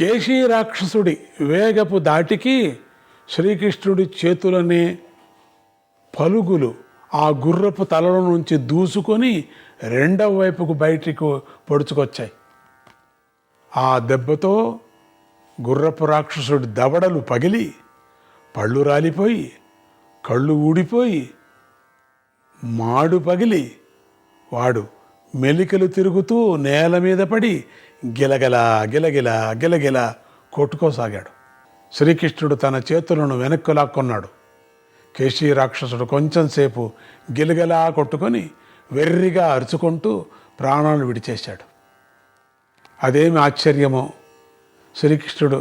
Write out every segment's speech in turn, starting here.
కేశీ రాక్షసుడి వేగపు దాటికి శ్రీకృష్ణుడి చేతులనే పలుగులు ఆ గుర్రపు తలలో నుంచి దూసుకొని రెండవ వైపుకు బయటికి పొడుచుకొచ్చాయి. ఆ దెబ్బతో గుర్రపు రాక్షసుడి దవడలు పగిలి పళ్ళు రాలిపోయి కళ్ళు ఊడిపోయి మాడు పగిలి వాడు మెలికలు తిరుగుతూ నేల మీద పడి గిలగిలా గిలగిలా గిలగిలా కొట్టుకోసాగాడు. శ్రీకృష్ణుడు తన చేతులను వెనక్కు లాక్కున్నాడు. కేశీ రాక్షసుడు కొంచెంసేపు గిలగిలా కొట్టుకొని వెర్రిగా అరుచుకుంటూ ప్రాణాలు విడిచేశాడు. అదేమి ఆశ్చర్యమో, శ్రీకృష్ణుడు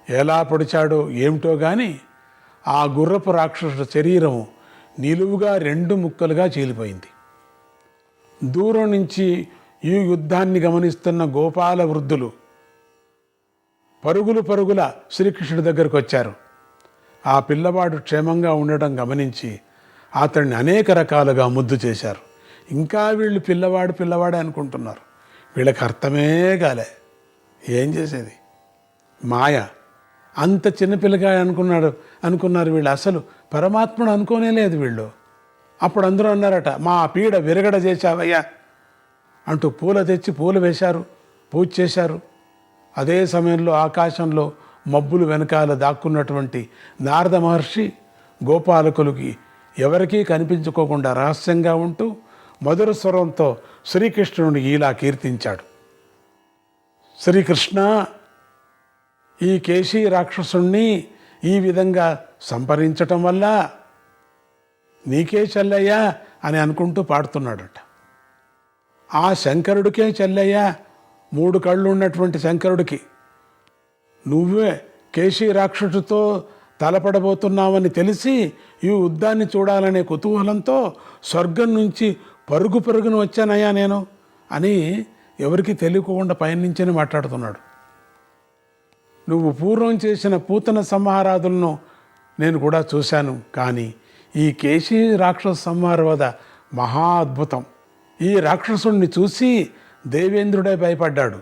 ఎలా పొడిచాడో ఏమిటో గాని ఆ గుర్రపు రాక్షసుడి శరీరము నిలువుగా 2 ముక్కలుగా చీలిపోయింది. దూరం నుంచి ఈ యుద్ధాన్ని గమనిస్తున్న గోపాల వృద్ధులు పరుగుల శ్రీకృష్ణుడి దగ్గరకు వచ్చారు. ఆ పిల్లవాడు క్షేమంగా ఉండడం గమనించి అతన్ని అనేక రకాలుగా ముద్దు చేశారు. ఇంకా వీళ్ళు పిల్లవాడే అనుకుంటున్నారు. వీళ్ళకి అర్థమే కాలే. ఏం చేసేది? మాయ. అంత చిన్నపిల్లగా అనుకున్నారు వీళ్ళు. అసలు పరమాత్ముడు అనుకోనే లేదు వీళ్ళు. అప్పుడు అందరూ అన్నారట, మా పీడ విరగడ చేశావయ్యా అంటూ పూల తెచ్చి పూలు వేశారు, పూజ చేశారు. అదే సమయంలో ఆకాశంలో మబ్బులు వెనకాల దాక్కున్నటువంటి నారద మహర్షి గోపాలకులకి ఎవరికీ కనిపించుకోకుండా రహస్యంగా ఉంటూ మధుర స్వరంతో శ్రీకృష్ణుని ఇలా కీర్తించాడు. శ్రీకృష్ణ, ఈ కేశీ రాక్షసుణ్ణి ఈ విధంగా సంపరించటం వల్ల నీకే చెల్లయ్యా అని అనుకుంటూ పాడుతున్నాడట. ఆ శంకరుడికే చెల్లయ్యా, 3 కళ్ళు ఉన్నటువంటి శంకరుడికి నువ్వే కేశీ రాక్షసుతో తలపడబోతున్నావని తెలిసి ఈ యుద్ధాన్ని చూడాలనే కుతూహలంతో స్వర్గం నుంచి పరుగున వచ్చానయ్యా నేను అని ఎవరికి తెలియకుండా పయనించని మాట్లాడుతున్నాడు. నువ్వు పూర్వం చేసిన పూతన సంహారాదులను నేను కూడా చూశాను. కానీ ఈ కేశీ రాక్షస సంహార వద మహా అద్భుతం. ఈ రాక్షసుణ్ణి చూసి దేవేంద్రుడే భయపడ్డాడు.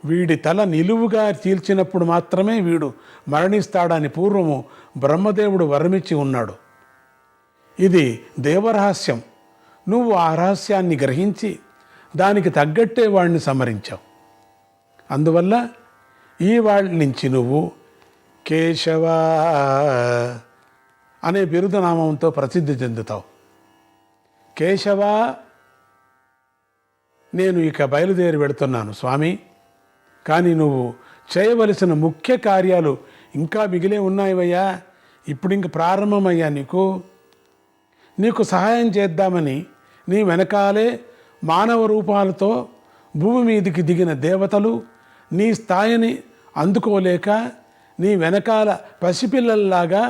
వీడి తల నిలువుగా చీల్చినప్పుడు మాత్రమే వీడు మరణిస్తాడని పూర్వము బ్రహ్మదేవుడు వరమిచ్చి ఉన్నాడు. ఇది దేవరహస్యం. నువ్వు ఆ రహస్యాన్ని గ్రహించి దానికి తగ్గట్టే వాడిని సంహరించావు. అందువల్ల ఈ వాళ్ళ నుంచి నువ్వు కేశవ అనే బిరుదనామంతో ప్రసిద్ధి చెందుతావు. కేశవ, నేను ఇక బయలుదేరి వెళుతున్నాను స్వామి. కానీ నువ్వు చేయవలసిన ముఖ్య కార్యాలు ఇంకా మిగిలే ఉన్నాయివయ్యా. ఇప్పుడు ఇంక ప్రారంభమయ్యా. నీకు సహాయం చేద్దామని నీ వెనకాలే మానవ రూపాలతో భూమి మీదికి దిగిన దేవతలు నీ స్థాయిని అందుకోలేక నీ వెనకాల పసిపిల్లల్లాగా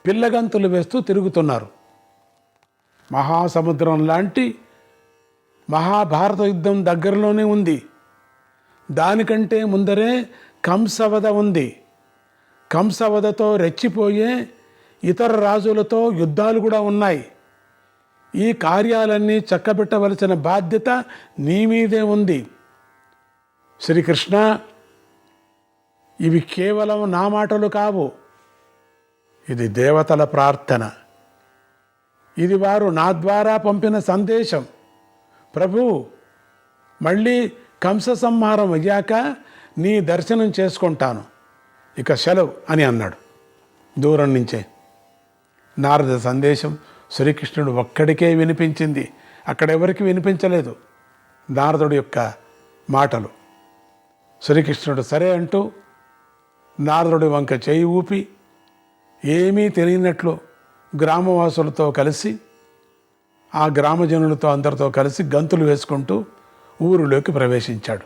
పిల్లగంతులు వేస్తూ తిరుగుతున్నారు. మహాసముద్రం లాంటి మహాభారత యుద్ధం దగ్గరలోనే ఉంది. దానికంటే ముందరే కంసవధ ఉంది. కంసవధతో రెచ్చిపోయే ఇతర రాజులతో యుద్ధాలు కూడా ఉన్నాయి. ఈ కార్యాలన్నీ చక్కబెట్టవలసిన బాధ్యత నీ మీదే ఉంది. శ్రీకృష్ణ, ఇవి కేవలం నా మాటలు కావు. ఇది దేవతల ప్రార్థన. ఇది వారు నా ద్వారా పంపిన సందేశం. ప్రభు, మళ్ళీ కంస సంహారం అయ్యాక నీ దర్శనం చేసుకుంటాను. ఇక సెలవు అని అన్నాడు. దూరం నుంచే నారద సందేశం శ్రీకృష్ణుడు ఒక్కడికే వినిపించింది. అక్కడెవరికి వినిపించలేదు నారదుడి యొక్క మాటలు. శ్రీకృష్ణుడు సరే అంటూ నారదుడి వంక చేయి ఊపి ఏమీ తెలియనట్లు గ్రామవాసులతో కలిసి ఆ గ్రామజనులతో అందరితో కలిసి గంతులు వేసుకుంటూ ఊరిలోకి ప్రవేశించాడు.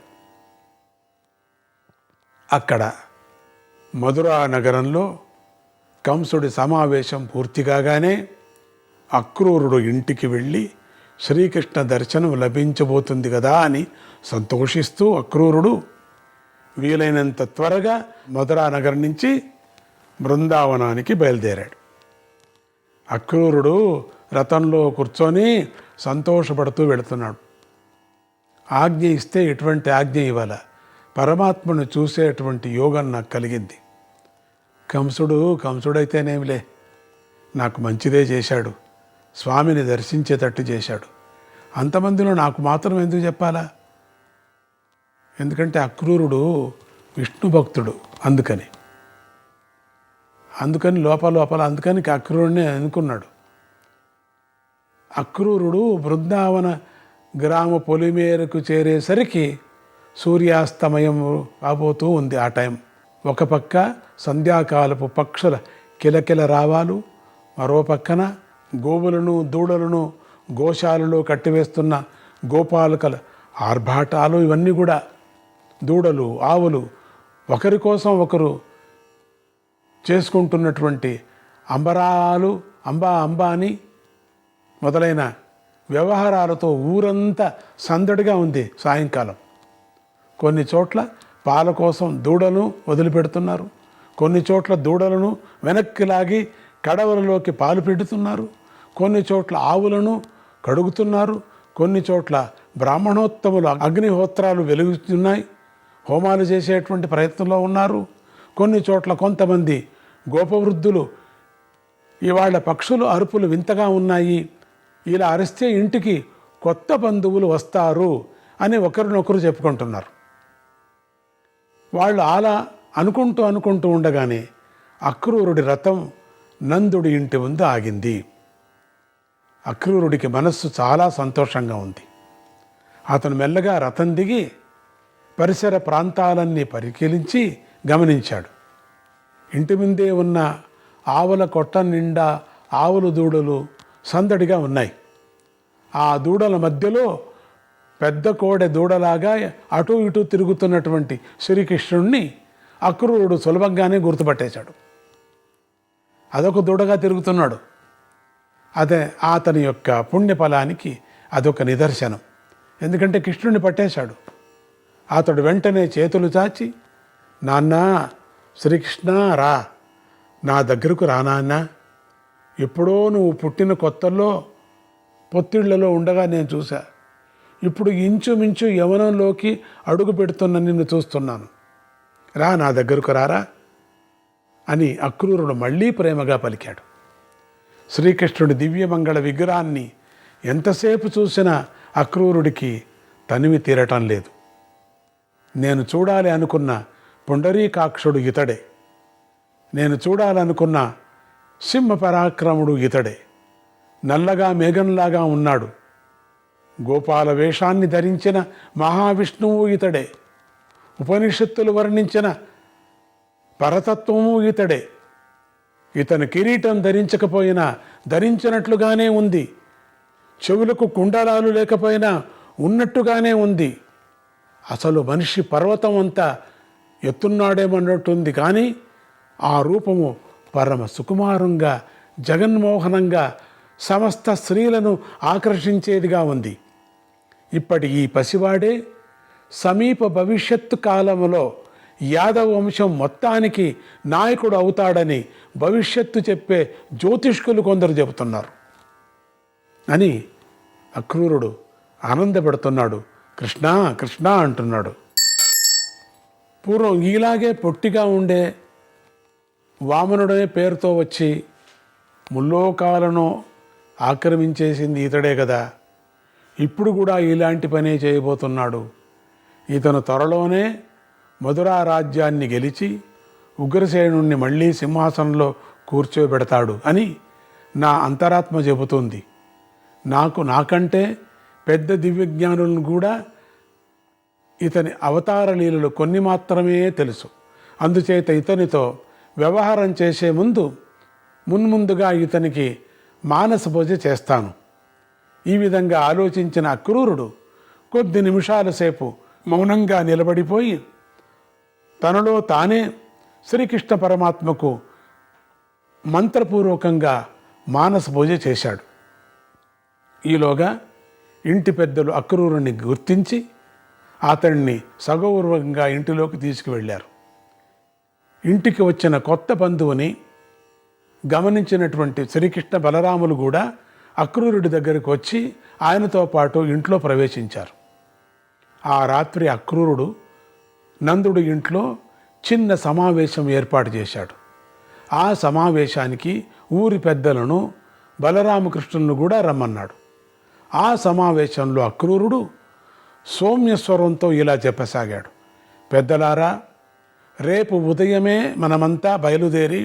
అక్కడ మధురా నగరంలో కంసుడి సమావేశం పూర్తి కాగానే అక్రూరుడు ఇంటికి వెళ్ళి శ్రీకృష్ణ దర్శనం లభించబోతుంది కదా అని సంతోషిస్తూ అక్రూరుడు వీలైనంత త్వరగా మధురా నగరం నుంచి బృందావనానికి బయలుదేరాడు. అక్రూరుడు రథంలో కూర్చొని సంతోషపడుతూ వెళుతున్నాడు. ఆజ్ఞ ఇస్తే ఎటువంటి ఆజ్ఞ ఇవ్వాల? పరమాత్మను చూసేటువంటి యోగం నాకు కలిగింది. కంసుడైతేనేమిలే, నాకు మంచిదే చేశాడు, స్వామిని దర్శించేటట్టు చేశాడు. అంతమందిలో నాకు మాత్రం ఎందుకు చెప్పాలా? ఎందుకంటే అక్రూరుడు విష్ణు భక్తుడు, అందుకని లోపల అందుకని అక్రూరుడిని అనుకున్నాడు. అక్రూరుడు బృందావన గ్రామ పొలిమేరకు చేరేసరికి సూర్యాస్తమయం కాబోతూ ఉంది. ఆ టైం ఒక పక్క సంధ్యాకాలపు పక్షుల కిలకిల రావాలు, మరో పక్కన గోవులను దూడలను గోశాలలో కట్టివేస్తున్న గోపాలకల ఆర్భాటాలు, ఇవన్నీ కూడా దూడలు ఆవులు ఒకరి కోసం ఒకరు చేసుకుంటున్నటువంటి అంబరాలు, అంబా అని మొదలైన వ్యవహారాలతో ఊరంతా సందడిగా ఉంది. సాయంకాలం కొన్ని చోట్ల పాల కోసం దూడలను వదిలిపెడుతున్నారు, కొన్ని చోట్ల దూడలను వెనక్కి లాగి కడవలలోకి పాలు పెడుతున్నారు, కొన్ని చోట్ల ఆవులను కడుగుతున్నారు, కొన్ని చోట్ల బ్రాహ్మణోత్తములు అగ్నిహోత్రాలు వెలుగుతున్నాయి, హోమాలు చేసేటువంటి ప్రయత్నంలో ఉన్నారు. కొన్ని చోట్ల కొంతమంది గోపవృద్ధులు ఇవాళ పక్షులు అరుపులు వింతగా ఉన్నాయి, ఇలా అరిస్తే ఇంటికి కొత్త బంధువులు వస్తారు అని ఒకరినొకరు చెప్పుకుంటున్నారు. వాళ్ళు అలా అనుకుంటూ ఉండగానే అక్రూరుడి రథం నందుడి ఇంటి ముందు ఆగింది. అక్రూరుడికి మనస్సు చాలా సంతోషంగా ఉంది. అతను మెల్లగా రథం దిగి పరిసర ప్రాంతాలన్నీ పరిశీలించి గమనించాడు. ఇంటి ముందే ఉన్న ఆవుల కొట్ట నిండా ఆవులు దూడలు సందడిగా ఉన్నాయి. ఆ దూడల మధ్యలో పెద్ద కోడె దూడలాగా అటు ఇటు తిరుగుతున్నటువంటి శ్రీకృష్ణుణ్ణి అక్రూరుడు సులభంగానే గుర్తుపట్టేశాడు. అదొక దూడగా తిరుగుతున్నాడు. అదే అతని యొక్క పుణ్యఫలానికి అదొక నిదర్శనం. ఎందుకంటే కృష్ణుడిని పట్టేశాడు. అతడు వెంటనే చేతులు చాచి, నాన్న శ్రీకృష్ణ రా, నా దగ్గరకు రా నాన్న, ఎప్పుడో నువ్వు పుట్టిన కొత్తల్లో పొత్తిళ్లలో ఉండగా నేను చూశా, ఇప్పుడు ఇంచుమించు యవనంలోకి అడుగు పెడుతున్న నిన్ను చూస్తున్నాను, రా నా దగ్గరకు రారా అని అక్రూరుడు మళ్ళీ ప్రేమగా పలికాడు. శ్రీకృష్ణుడి దివ్యమంగళ విగ్రహాన్ని ఎంతసేపు చూసినా అక్రూరుడికి తనివి తీరటం లేదు. నేను చూడాలి అనుకున్న పుండరీకాక్షుడు ఇతడే, నేను చూడాలనుకున్న సింహ పరాక్రముడు ఇతడే, నల్లగా మేఘంలాగా ఉన్నాడు, గోపాల వేషాన్ని ధరించిన మహావిష్ణువు ఇతడే, ఉపనిషత్తులు వర్ణించిన పరతత్వము ఇతడే. ఇతను కిరీటం ధరించకపోయినా ధరించినట్లుగానే ఉంది, చెవులకు కుండలాలు లేకపోయినా ఉన్నట్టుగానే ఉంది, అసలు మనిషి పర్వతం అంతా ఎత్తున్నాడేమన్నట్టుంది, కానీ ఆ రూపము పరమ సుకుమారంగా జగన్మోహనంగా సమస్త స్త్రీలను ఆకర్షించేదిగా ఉంది. ఇప్పటి ఈ పసివాడే సమీప భవిష్యత్తు కాలంలో యాదవ వంశం మొత్తానికి నాయకుడు అవుతాడని భవిష్యత్తు చెప్పే జ్యోతిష్కులు కొందరు చెబుతున్నారు అని అక్రూరుడు ఆనందపడుతున్నాడు. కృష్ణ కృష్ణ అంటున్నాడు. పూర్వం ఇలాగే పొట్టిగా ఉండే వామనుడనే పేరుతో వచ్చి ముల్లోకాలను ఆక్రమించేసింది ఇతడే కదా, ఇప్పుడు కూడా ఇలాంటి పనే చేయబోతున్నాడు. ఇతను త్వరలోనే మధురా రాజ్యాన్ని గెలిచి ఉగ్రసేనుణ్ణి మళ్ళీ సింహాసనంలో కూర్చోబెడతాడు అని నా అంతరాత్మ చెబుతుంది. నాకంటే పెద్ద దివ్యజ్ఞానులను కూడా ఇతని అవతార లీలలు కొన్ని మాత్రమే తెలుసు. అందుచేత ఇతనితో వ్యవహారం చేసే మున్ముందుగా ఇతనికి మానస పూజ చేస్తాను. ఈ విధంగా ఆలోచించిన అక్రూరుడు కొద్ది నిమిషాల సేపు మౌనంగా నిలబడిపోయి తనలో తానే శ్రీకృష్ణ పరమాత్మకు మంత్రపూర్వకంగా మానస పూజ చేశాడు. ఈలోగా ఇంటి పెద్దలు అక్రూరుని గుర్తించి అతన్ని సగౌరవంగా ఇంటిలోకి తీసుకువెళ్ళారు. ఇంటికి వచ్చిన కొత్త బంధువుని గమనించినటువంటి శ్రీకృష్ణ బలరాములు కూడా అక్రూరుడి దగ్గరకు వచ్చి ఆయనతో పాటు ఇంట్లో ప్రవేశించారు. ఆ రాత్రి అక్రూరుడు నందుడు ఇంట్లో చిన్న సమావేశం ఏర్పాటు చేశాడు. ఆ సమావేశానికి ఊరి పెద్దలను, బలరామకృష్ణులను కూడా రమ్మన్నాడు. ఆ సమావేశంలో అక్రూరుడు సౌమ్యస్వరంతో ఇలా చెప్పసాగాడు: పెద్దలారా, రేపు ఉదయమే మనమంతా బయలుదేరి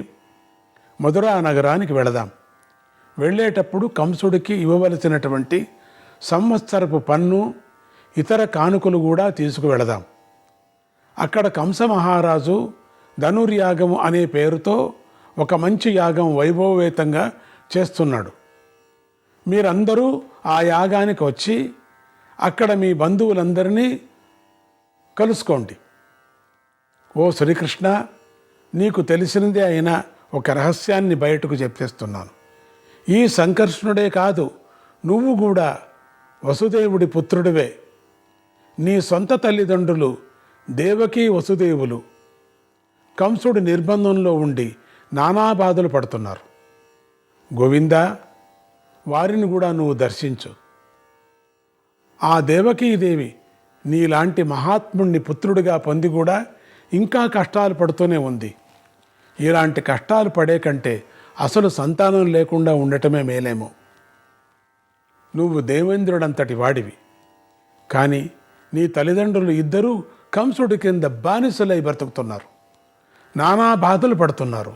మధురా నగరానికి వెళదాం. వెళ్ళేటప్పుడు కంసుడికి ఇవ్వవలసినటువంటి సంవత్సరపు పన్ను, ఇతర కానుకలు కూడా తీసుకువెళదాం. అక్కడ కంస మహారాజు ధనుర్యాగము అనే పేరుతో ఒక మంచి యాగం వైభవవేతంగా చేస్తున్నాడు. మీరందరూ ఆ యాగానికి వచ్చి అక్కడ మీ బంధువులందరినీ కలుసుకోండి. ఓ శ్రీకృష్ణ, నీకు తెలిసినదే అయినా ఒక రహస్యాన్ని బయటకు చెప్పేస్తున్నాను. ఈ సంకర్షణుడే కాదు, నువ్వు కూడా వసుదేవుడి పుత్రుడివే. నీ సొంత తల్లిదండ్రులు దేవకీ వసుదేవులు కంసుడి నిర్బంధంలో ఉండి నానా బాధలు పడుతున్నారు. గోవిందా, వారిని కూడా నువ్వు దర్శించు. ఆ దేవకీదేవి నీలాంటి మహాత్ముణ్ణి పుత్రుడిగా పొంది కూడా ఇంకా కష్టాలు పడుతూనే ఉంది. ఇలాంటి కష్టాలు పడే కంటే అసలు సంతానం లేకుండా ఉండటమే మేలేమో. నువ్వు దేవేంద్రుడంతటి వాడివి, కానీ నీ తల్లిదండ్రులు ఇద్దరూ కంసుడి కింద బానిసలై బ్రతుకుతున్నారు. నానా బాధలు పడుతున్నారు,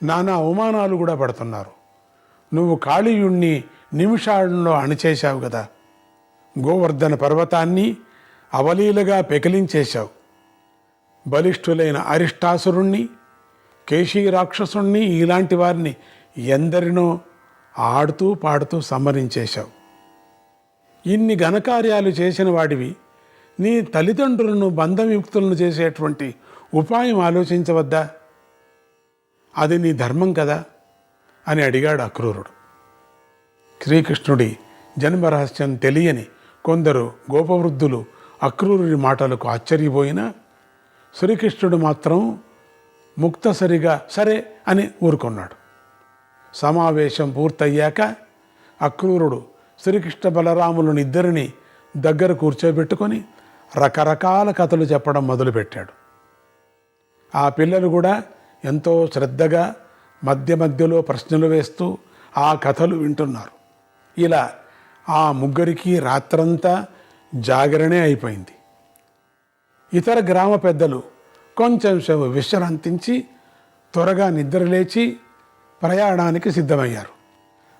నానా అవమానాలు కూడా పడుతున్నారు. నువ్వు కాళీయుణ్ణి నిమిషాల్లో అణిచేశావు కదా. గోవర్ధన పర్వతాన్ని అవలీలగా పెకిలించేశావు. బలిష్ఠులైన అరిష్టాసురుణ్ణి, కేశీ రాక్షసుణ్ణి, ఇలాంటి వారిని ఎందరినో ఆడుతూ పాడుతూ సంహరించేశావు. ఇన్ని ఘనకార్యాలు చేసిన వాడివి నీ తల్లిదండ్రులను బంధవిముక్తులను చేసేటువంటి ఉపాయం ఆలోచించవద్దా? అది నీ ధర్మం కదా అని అడిగాడు అక్రూరుడు. శ్రీకృష్ణుడి జన్మరహస్యం తెలియని కొందరు గోపవృద్ధులు అక్రూరుడి మాటలకు ఆశ్చర్యపోయినా శ్రీకృష్ణుడు మాత్రం ముక్తసరిగా సరే అని ఊరుకున్నాడు. సమావేశం పూర్తయ్యాక అక్రూరుడు శ్రీకృష్ణ బలరాములను ఇద్దరిని దగ్గర కూర్చోబెట్టుకొని రకరకాల కథలు చెప్పడం మొదలుపెట్టాడు. ఆ పిల్లలు కూడా ఎంతో శ్రద్ధగా మధ్య మధ్యలో ప్రశ్నలు వేస్తూ ఆ కథలు వింటున్నారు. ఇలా ఆ ముగ్గురికి రాత్రంతా జాగరణే అయిపోయింది. ఇతర గ్రామ పెద్దలు కొంచెం సేపు విశ్రాంతించి త్వరగా నిద్రలేచి ప్రయాణానికి సిద్ధమయ్యారు.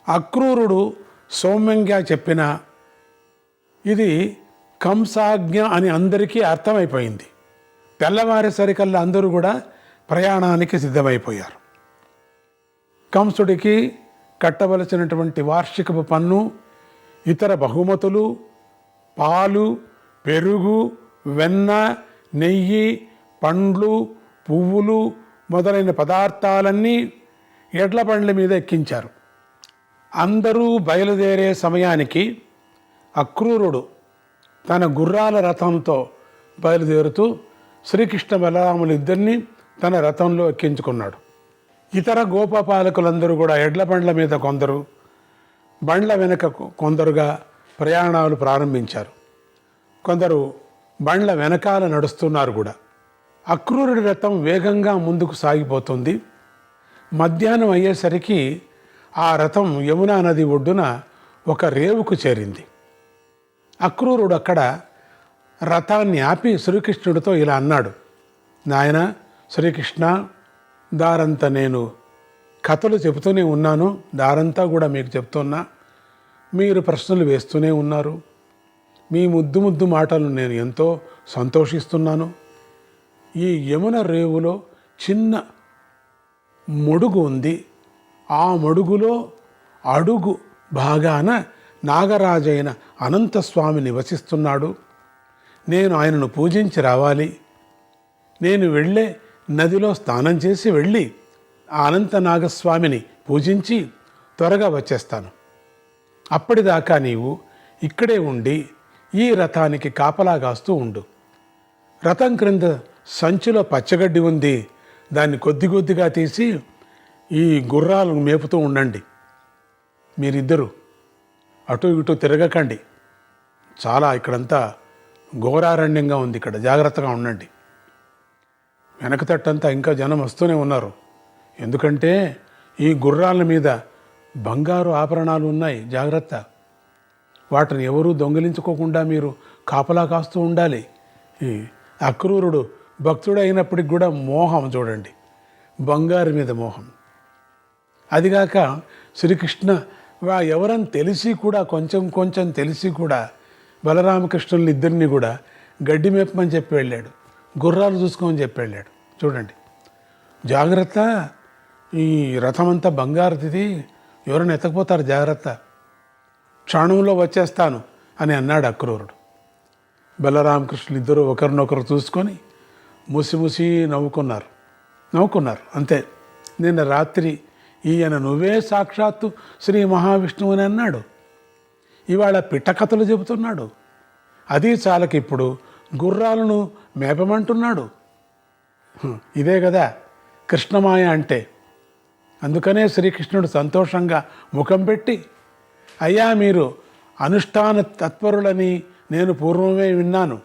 అక్రూరుడు సౌమ్యంగా చెప్పిన ఇది కంసాజ్ఞ అని అందరికీ అర్థమైపోయింది. తెల్లవారేసరికల్లా అందరూ కూడా ప్రయాణానికి సిద్ధమైపోయారు. కంసుడికి కట్టవలసినటువంటి వార్షికపు పన్ను, ఇతర బహుమతులు, పాలు, పెరుగు, వెన్న, నెయ్యి, పండ్లు, పువ్వులు మొదలైన పదార్థాలన్నీ ఎడ్ల బండ్ల మీద ఎక్కించారు. అందరూ బయలుదేరే సమయానికి అక్రూరుడు తన గుర్రాల రథంతో బయలుదేరుతూ శ్రీకృష్ణ బలరాములు ఇద్దరినీ తన రథంలో ఎక్కించుకున్నాడు. ఇతర గోపపాలకులందరూ కూడా ఎడ్ల బండ్ల మీద కొందరు, బండ్ల వెనక కొందరుగా ప్రయాణాలు ప్రారంభించారు. కొందరు బండ్ల వెనకాల నడుస్తున్నారు కూడా. అక్రూరుడి రథం వేగంగా ముందుకు సాగిపోతుంది. మధ్యాహ్నం అయ్యేసరికి ఆ రథం యమునా నది ఒడ్డున ఒక రేవుకు చేరింది. అక్రూరుడు అక్కడ రథాన్ని ఆపి శ్రీకృష్ణుడితో ఇలా అన్నాడు: నాయన శ్రీకృష్ణ, దారంతా నేను కథలు చెబుతూనే ఉన్నాను, దారంతా కూడా మీకు చెప్తున్నా, మీరు ప్రశ్నలు వేస్తూనే ఉన్నారు. మీ ముద్దు ముద్దు మాటలు నేను ఎంతో సంతోషిస్తున్నాను. ఈ యమున రేవులో చిన్న మడుగు ఉంది. ఆ మడుగులో అడుగు భాగాన నాగరాజైన అనంతస్వామి నివసిస్తున్నాడు. నేను ఆయనను పూజించి రావాలి. నేను వెళ్ళే నదిలో స్నానం చేసి వెళ్ళి ఆ అనంత నాగస్వామిని పూజించి త్వరగా వచ్చేస్తాను. అప్పటిదాకా నీవు ఇక్కడే ఉండి ఈ రథానికి కాపలా కాస్తూ ఉండు. రథం క్రింద సంచిలో పచ్చగడ్డి ఉంది, దాన్ని కొద్ది కొద్దిగా తీసి ఈ గుర్రాలను మేపుతూ ఉండండి. మీరిద్దరూ అటు ఇటు తిరగకండి. చాలా ఇక్కడంతా ఘోరారణ్యంగా ఉంది, ఇక్కడ జాగ్రత్తగా ఉండండి. వెనక తట్టంతా ఇంకా జనం వస్తూనే ఉన్నారు. ఎందుకంటే ఈ గుర్రాల మీద బంగారు ఆభరణాలు ఉన్నాయి, జాగ్రత్త. వాటిని ఎవరూ దొంగిలించుకోకుండా మీరు కాపలా కాస్తూ ఉండాలి. ఈ అక్రూరుడు భక్తుడు అయినప్పటికి కూడా మోహం చూడండి, బంగారు మీద మోహం. అదిగాక శ్రీకృష్ణ ఎవరని తెలిసి కూడా, కొంచెం కొంచెం తెలిసి కూడా బలరామకృష్ణుల్ని ఇద్దరిని కూడా గడ్డి మేపమని చెప్పి వెళ్ళాడు, గుర్రాలు చూసుకోమని చెప్పి వెళ్ళాడు. చూడండి జాగ్రత్త, ఈ రథమంతా బంగారుది, ఎవరైనా ఎత్తకపోతారు, జాగ్రత్త, క్షణంలో వచ్చేస్తాను అని అన్నాడు అక్రూరుడు. బలరామకృష్ణులు ఇద్దరు ఒకరినొకరు చూసుకొని ముసి నవ్వుకున్నారు అంతే. నిన్న రాత్రి ఈయన నువ్వే సాక్షాత్తు శ్రీ మహావిష్ణువు అని అన్నాడు, ఇవాళ పిట్టకథలు చెబుతున్నాడు, అది చాలకి ఇప్పుడు గుర్రాలను మేపమంటున్నాడు. ఇదే కదా కృష్ణమాయ అంటే. అందుకనే శ్రీకృష్ణుడు సంతోషంగా ముఖం పెట్టి, అయ్యా మీరు అనుష్ఠాన తత్పరులని నేను పూర్వమే విన్నాను,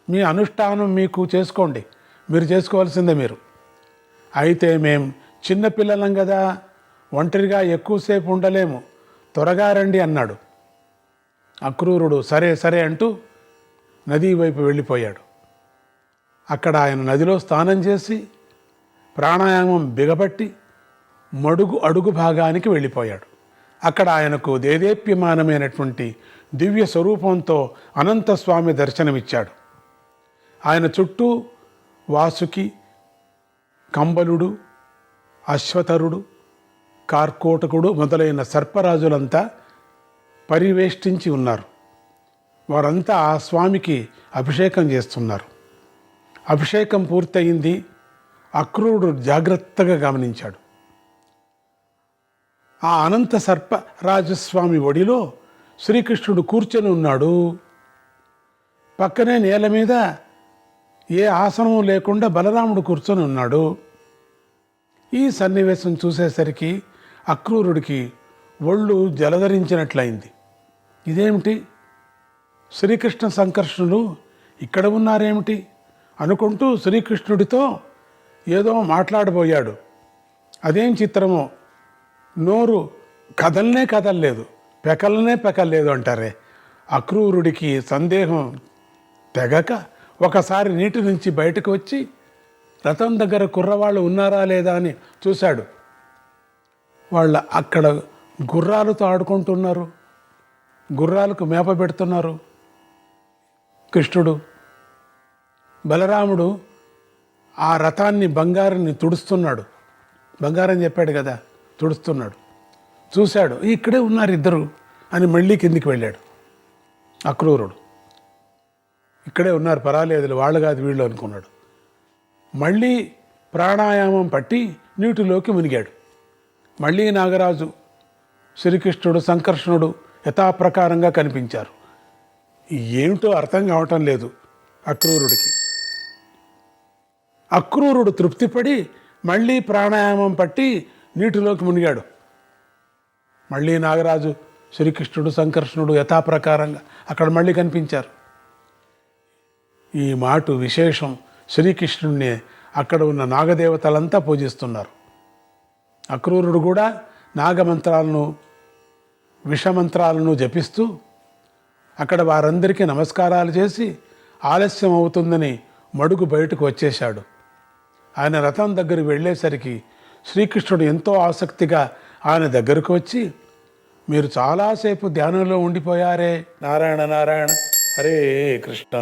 మీ అనుష్ఠానం మీకు చేసుకోండి, మీరు చేసుకోవాల్సిందే మీరు. అయితే మేం చిన్నపిల్లలం కదా, ఒంటరిగా ఎక్కువసేపు ఉండలేము, త్వరగా రండి అన్నాడు. అక్రూరుడు సరే సరే అంటూ నదీ వైపు వెళ్ళిపోయాడు. అక్కడ ఆయన నదిలో స్నానం చేసి ప్రాణాయామం బిగపట్టి అడుగు భాగానికి వెళ్ళిపోయాడు. అక్కడ ఆయనకు దేదీప్యమానమైనటువంటి దివ్య స్వరూపంతో అనంతస్వామి దర్శనమిచ్చాడు. ఆయన చుట్టూ వాసుకి, కంబలుడు, అశ్వతరుడు, కార్కోటకుడు మొదలైన సర్పరాజులంతా పరివేష్టించి ఉన్నారు. వారంతా ఆ స్వామికి అభిషేకం చేస్తున్నారు. అభిషేకం పూర్తయింది. అక్రూరుడు జాగ్రత్తగా గమనించాడు. ఆ అనంత సర్పరాజస్వామి ఒడిలో శ్రీకృష్ణుడు కూర్చొని ఉన్నాడు. పక్కనే నేల మీద ఏ ఆసనం లేకుండా బలరాముడు కూర్చొని ఉన్నాడు. ఈ సన్నివేశం చూసేసరికి అక్రూరుడికి ఒళ్ళు జలధరించినట్లయింది. ఇదేమిటి, శ్రీకృష్ణ సంకర్షణులు ఇక్కడ ఉన్నారేమిటి అనుకుంటూ శ్రీకృష్ణుడితో ఏదో మాట్లాడబోయాడు. అదేం చిత్రమో, నోరు కదలలేదు, పెకలలేదు అంటారే. అక్రూరుడికి సందేహం తెగక ఒకసారి నీటి నుంచి బయటకు వచ్చి రథం దగ్గర కుర్రవాళ్ళు ఉన్నారా లేదా అని చూశాడు. వాళ్ళ అక్కడ గుర్రాలతో ఆడుకుంటున్నారు, గుర్రాలకు మేప పెడుతున్నారు. కృష్ణుడు, బలరాముడు ఆ రథాన్ని బంగారాన్ని తుడుస్తున్నాడు. బంగారం చెప్పాడు కదా, తుడుస్తున్నాడు. చూశాడు, ఇక్కడే ఉన్నారు ఇద్దరు అని మళ్ళీ కిందికి వెళ్ళాడు. అక్రూరుడు ఇక్కడే ఉన్నారు, పర్వాలేదు, వాళ్ళు కాదు వీళ్ళు అనుకున్నాడు. మళ్ళీ ప్రాణాయామం పట్టి నీటిలోకి మునిగాడు. మళ్ళీ నాగరాజు, శ్రీకృష్ణుడు, సంకర్షణుడు యథాప్రకారంగా కనిపించారు. ఏమిటో అర్థం కావటం లేదు అక్రూరుడికి. అక్రూరుడు తృప్తిపడి మళ్ళీ ప్రాణాయామం పట్టి నీటిలోకి మునిగాడు. మళ్ళీ నాగరాజు, శ్రీకృష్ణుడు, సంకర్షణుడు యథాప్రకారంగా అక్కడ మళ్ళీ కనిపించారు. ఈ మాట విశేషం, శ్రీకృష్ణుడిని అక్కడ ఉన్న నాగదేవతలంతా పూజిస్తున్నారు. అక్రూరుడు కూడా నాగమంత్రాలను, విషమంత్రాలను జపిస్తూ అక్కడ వారందరికీ నమస్కారాలు చేసి ఆలస్యం అవుతుందని మడుగు బయటకు వచ్చేశాడు. ఆయన రథం దగ్గరికి వెళ్ళేసరికి శ్రీకృష్ణుడు ఎంతో ఆసక్తిగా ఆయన దగ్గరకు వచ్చి, మీరు చాలాసేపు ధ్యానంలో ఉండిపోయారే, నారాయణ నారాయణ, హరే కృష్ణ.